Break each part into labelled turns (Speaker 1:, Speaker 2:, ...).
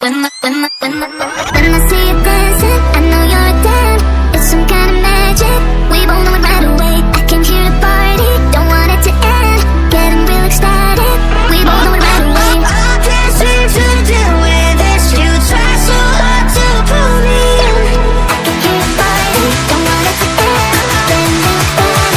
Speaker 1: When I see you dancing, I know you're a 10. It's some kind of magic, we both know it right away. I came here to party, don't want it to end. Getting real ecstatic, we both know it right away. I can't seem to deal with this, you try so hard to pull me in. I came here to party, don't want it to end. Getting real ecstatic.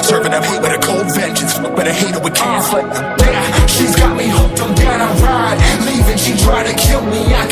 Speaker 2: Serving up hate with a cold vengeance, but I hate it with cans like, yeah, she's got me hooked, I'm down, I ride. Leaving, she tried to kill me, I